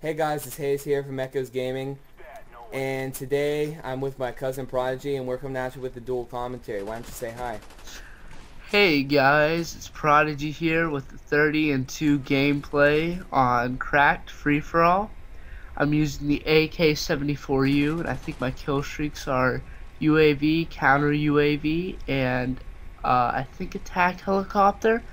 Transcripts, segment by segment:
Hey guys, it's Haze here from Echoes Gaming, and today I'm with my cousin Prodigy, and we're coming at you with the dual commentary. Why don't you say hi? Hey guys, it's Prodigy here with the 30-2 gameplay on Cracked Free-For-All. I'm using the AK-74U, and I think my kill streaks are UAV, counter UAV, and I think attack helicopter.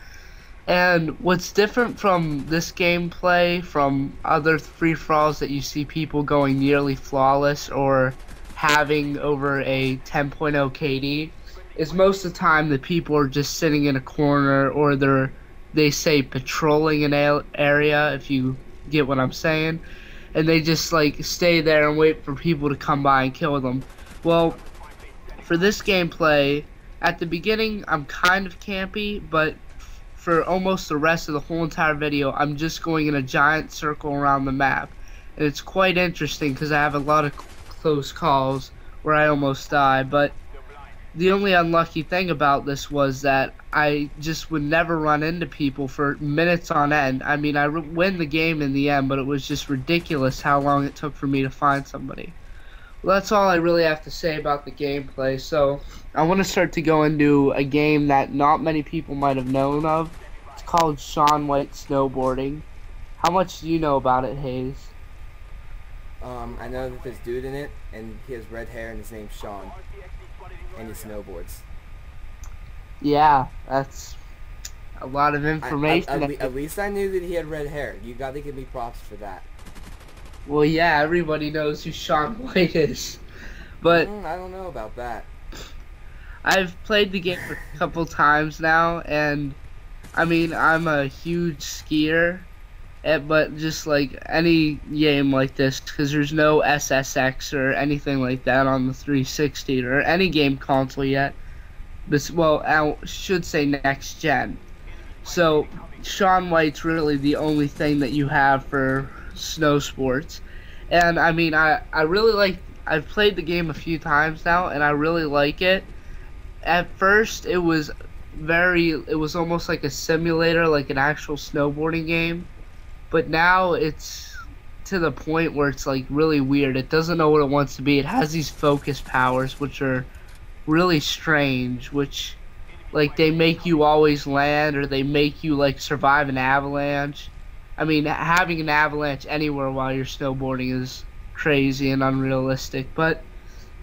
And what's different from this gameplay from other free-for-alls that you see people going nearly flawless or having over a 10.0 KD is most of the time the people are just sitting in a corner, or they say patrolling an area, if you get what I'm saying, and they just like stay there and wait for people to come by and kill them. Well, for this gameplay, at the beginning I'm kind of campy, but for almost the rest of the whole entire video I'm just going in a giant circle around the map, and it's quite interesting because I have a lot of close calls where I almost die. But the only unlucky thing about this was that I just would never run into people for minutes on end. I mean, I win the game in the end, but it was just ridiculous how long it took for me to find somebody. Well, that's all I really have to say about the gameplay. So I want to start to go into a game that not many people might have known of. It's called Shaun White Snowboarding. How much do you know about it, Hayes? I know that there's dude in it, and he has red hair, and his name's Sean, and he snowboards. Yeah, that's a lot of information. At least I knew that he had red hair. You gotta give me props for that. Well, yeah, everybody knows who Shaun White is, but I don't know about that. I've played the game a couple times now, and I mean, I'm a huge skier, but just like any game like this, because there's no SSX or anything like that on the 360 or any game console yet. Well, I should say next gen. So Shaun White's really the only thing that you have for snow sports. And I mean, I really like, I've played the game a few times now, and I really like it. At first it was almost like a simulator, like an actual snowboarding game, but now it's to the point where it's like really weird. It doesn't know what it wants to be. It has these focus powers which are really strange, which like they make you always land, or they make you like survive an avalanche. I mean, having an avalanche anywhere while you're snowboarding is crazy and unrealistic, but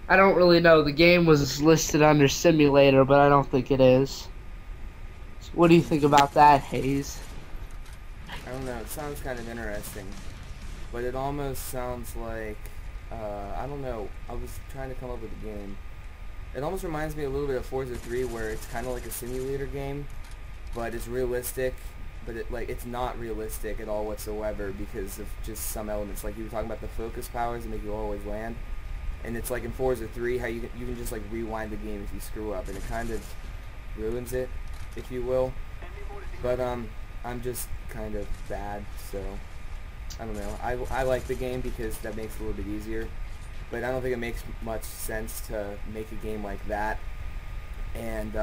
I don't really know. The game was listed under simulator, but I don't think it is. So what do you think about that, Hayes? I don't know. It sounds kind of interesting, but it almost sounds like I don't know. I was trying to come up with a game. It almost reminds me a little bit of Forza 3, where it's kind of like a simulator game, but it's realistic. But it's not realistic at all whatsoever because of just some elements. Like you were talking about the focus powers that make you always land. And it's like in Forza 3 how you can just like rewind the game if you screw up, and it kind of ruins it, if you will. But I'm just kind of bad, so I don't know. I like the game because that makes it a little bit easier, but I don't think it makes much sense to make a game like that and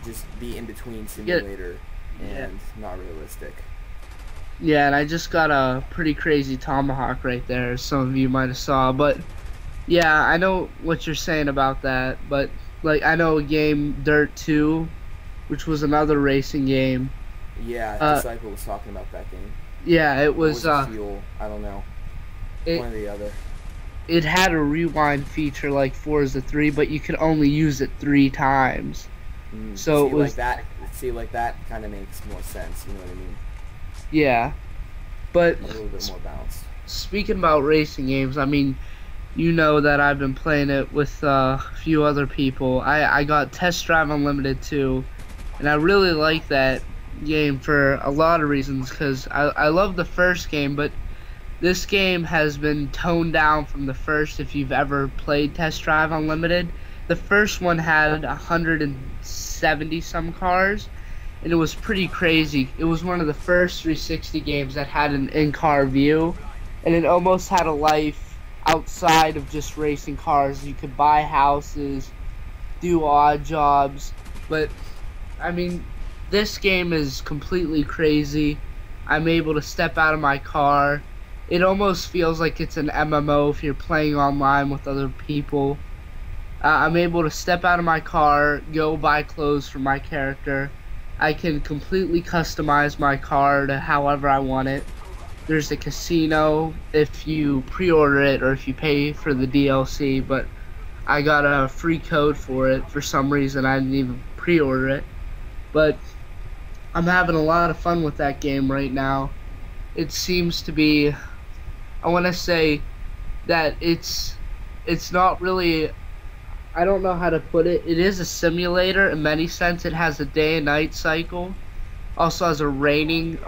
just be in between simulator and not realistic. Yeah, and I just got a pretty crazy tomahawk right there, as some of you might have saw. But yeah, I know what you're saying about that. But like, I know a game, Dirt 2, which was another racing game. Yeah, Disciple was talking about that game. Yeah, it was Fuel. I don't know. One or the other. It had a rewind feature like Forza 3, but you could only use it 3 times. So see, it was like that. See, like that kind of makes more sense. You know what I mean? Yeah, but a little bit more balanced. Speaking about racing games, I mean, you know that I've been playing it with a few other people. I got Test Drive Unlimited too, and I really like that game for a lot of reasons, because I love the first game, but this game has been toned down from the first. If you've ever played Test Drive Unlimited, the first one had 170 some cars, and it was pretty crazy. It was one of the first 360 games that had an in-car view, and it almost had a life outside of just racing cars. You could buy houses, do odd jobs, but I mean, this game is completely crazy. I'm able to step out of my car It almost feels like it's an MMO if you're playing online with other people. I'm able to step out of my car, go buy clothes for my character. I can completely customize my car to however I want it. There's a casino if you pre-order it or if you pay for the DLC, but I got a free code for it for some reason. I didn't even pre-order it. But I'm having a lot of fun with that game right now. It seems to be, I want to say that it's not really, I don't know how to put it. It is a simulator in many sense. It has a day and night cycle. Also has a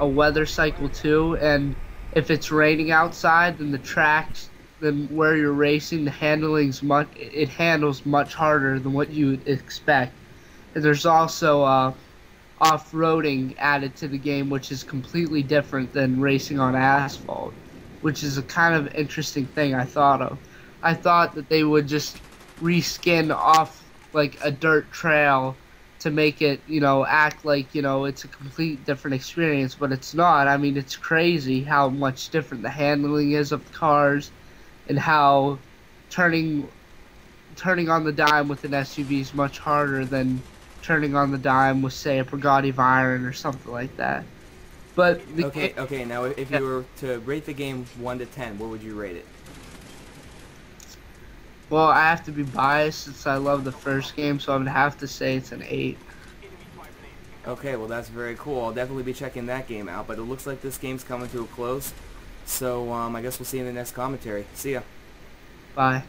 weather cycle too. And if it's raining outside, then the tracks, then where you're racing, it handles much harder than what you would expect. And there's also off-roading added to the game, which is completely different than racing on asphalt, which is a kind of interesting thing I thought of. I thought that they would just reskin off like a dirt trail to make it, act like, it's a complete different experience, but it's not. I mean, it's crazy how much different the handling is of the cars and how turning on the dime with an SUV is much harder than turning on the dime with, say, a Pagani Veyron or something like that. But Okay. Now, if you were to rate the game 1 to 10, what would you rate it? well, I have to be biased since I love the first game, so I would have to say it's an 8. Okay, well that's very cool. I'll definitely be checking that game out. But it looks like this game's coming to a close. So I guess we'll see you in the next commentary. See ya. Bye.